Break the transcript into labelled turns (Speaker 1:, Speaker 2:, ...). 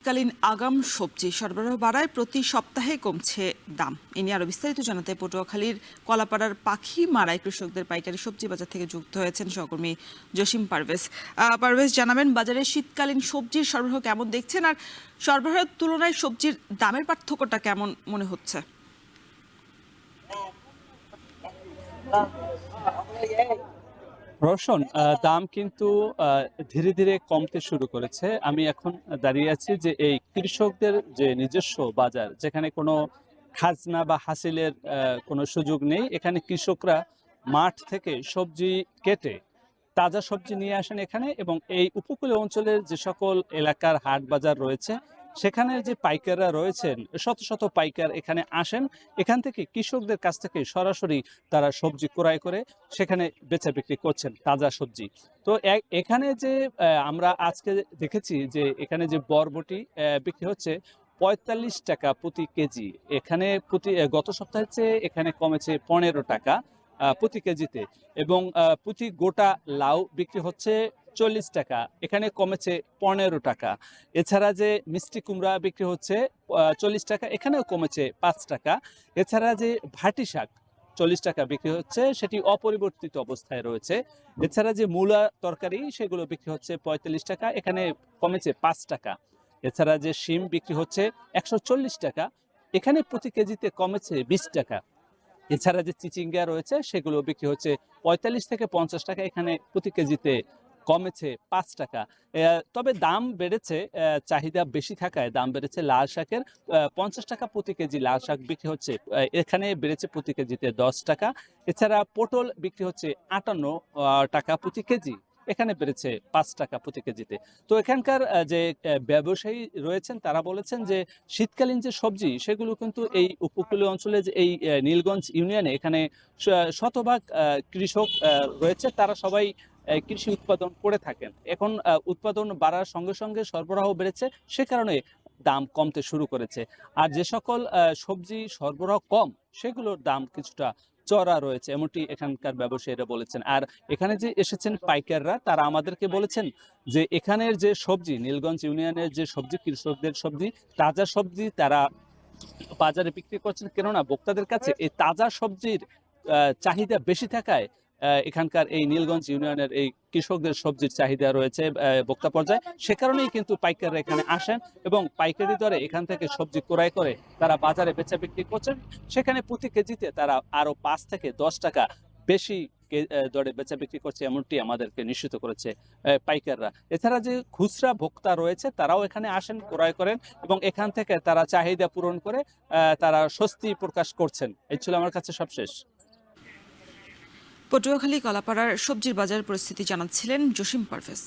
Speaker 1: শীতকালীন আগাম সবজি সরবরাহ বাড়ায় প্রতি সপ্তাহে কমছে দাম। এ নিয়ে আরো বিস্তারিত জানাতে পটুয়াখালীর কলাপাড়ার পাখি মারাই কৃষকদের পাইকারি সবজি বাজার থেকে যুক্ত হয়েছেন সহকর্মী জসিম পারভেজ। পারভেজ, জানাবেন বাজারে শীতকালীন সবজির সরবরাহ কেমন দেখছেন, আর সরবরাহের তুলনায় সবজির দামের পার্থক্যটা কেমন মনে হচ্ছে?
Speaker 2: রওশন, দাম কিন্তু ধীরে ধীরে কমতে শুরু করেছে। আমি এখন দাঁড়িয়ে আছি যে এই কৃষকদের যে নিজস্ব বাজার, যেখানে কোনো খাজনা বা হাসিলের কোনো সুযোগ নেই। এখানে কৃষকরা মাঠ থেকে সবজি কেটে তাজা সবজি নিয়ে আসেন এখানে, এবং এই উপকূলীয় অঞ্চলের যে সকল এলাকার হাট বাজার রয়েছে সেখানে যে পাইকাররা রয়েছেন, শত শত পাইকার এখানে আসেন। এখান থেকে কৃষকদের কাছ থেকে সরাসরি তারা সবজি ক্রয় করে সেখানে বেচা বিক্রি করছেন তাজা সবজি। তো এখানে যে আমরা আজকে দেখেছি যে এখানে যে বরবটি বিক্রি হচ্ছে ৪৫ টাকা প্রতি কেজি। এখানে গত সপ্তাহের চেয়ে এখানে কমেছে ১৫ টাকা প্রতি কেজিতে, এবং প্রতি গোটা লাউ বিক্রি হচ্ছে ৪০ টাকা, এখানে কমেছে ১৫ টাকা। এছাড়া যে মিষ্টি কুমড়া বিক্রি হচ্ছে ৪০ টাকা, এখানেও কমেছে ৫ টাকা। এছাড়া যে ভাটি শাক ৪০ টাকা বিক্রি হচ্ছে, সেটি অপরিবর্তিত অবস্থায় রয়েছে। এছাড়া যে মূলা তরকারি সেগুলো বিক্রি হচ্ছে ৪৫ টাকা, এখানে কমেছে ৫ টাকা। এছাড়া যে শিম বিক্রি হচ্ছে ১৪০ টাকা, এখানে প্রতি কেজিতে কমেছে ২০ টাকা। এছাড়া যে চিচিঙ্গা রয়েছে সেগুলো বিক্রি হচ্ছে ৪৫ থেকে ৫০ টাকা, এখানে প্রতি কেজিতে কমেছে ৫ টাকা। তবে দাম বেড়েছে, চাহিদা বেশি থাকায় দাম বেড়েছে লাল শাকের। ৫০ টাকা প্রতি কেজি লাল শাক বিক্রি হচ্ছে, এখানে বেড়েছে প্রতি কেজিতে ১০ টাকা। এছাড়া পটল বিক্রি হচ্ছে ৫৮ টাকা প্রতি কেজি, এখানে বেড়েছে ৫ টাকা প্রতি কেজিতে। তো এখানকার যে ব্যবসায়ী রয়েছেন তারা বলেছেন যে শীতকালীন যে সবজি সেগুলো কিন্তু এই উপকূলীয় অঞ্চলে যে এই নীলগঞ্জ ইউনিয়নে এখানে শতভাগ কৃষক রয়েছে, তারা সবাই কৃষি উৎপাদন করে থাকেন। এখন উৎপাদন বাড়ার সঙ্গে সঙ্গে সরবরাহ বেড়েছে, সে কারণে দাম কমতে শুরু করেছে। আর যে সকল সবজি সরবরাহ কম সেগুলোর দাম কিছুটা চড়া রয়েছে, এমনটি এখানকার ব্যবসায়ীরা বলেছেন। আর এখানে যে এসেছেন পাইকাররা, তারা আমাদেরকে বলেছেন যে এখানের যে সবজি, নীলগঞ্জ ইউনিয়নের যে সবজি, কৃষকদের সবজি, তাজা সবজি তারা বাজারে বিক্রি করছেন, কেননা ভোক্তাদের কাছে এই তাজা সবজির চাহিদা বেশি থাকায় এখানকার এই নীলগঞ্জ ইউনিয়নের এই কৃষকদের সবজির চাহিদা রয়েছে ভোক্তা পর্যায়ে। সে কারণেই কিন্তু পাইকাররা এখানে আসেন এবং পাইকারি দরে এখান থেকে সবজি ক্রয় করে তারা বাজারে বেচা বিক্রি করছেন। সেখানে প্রতি কেজিতে তারা আরো ৫ থেকে ১০ টাকা বেশি দরে বেচা বিক্রি করছে, এমনটি আমাদেরকে নিশ্চিত করেছে পাইকাররা। এছাড়া যে খুচরা ভোক্তা রয়েছে তারাও এখানে আসেন, ক্রয় করেন, এবং এখান থেকে তারা চাহিদা পূরণ করে তারা স্বস্তি প্রকাশ করছেন। এই ছিল আমার কাছে সবশেষ।
Speaker 1: পটুয়াখালী কলাপাড়ার সবজির বাজার পরিস্থিতি জানাচ্ছিলেন জসিম পারভেজ।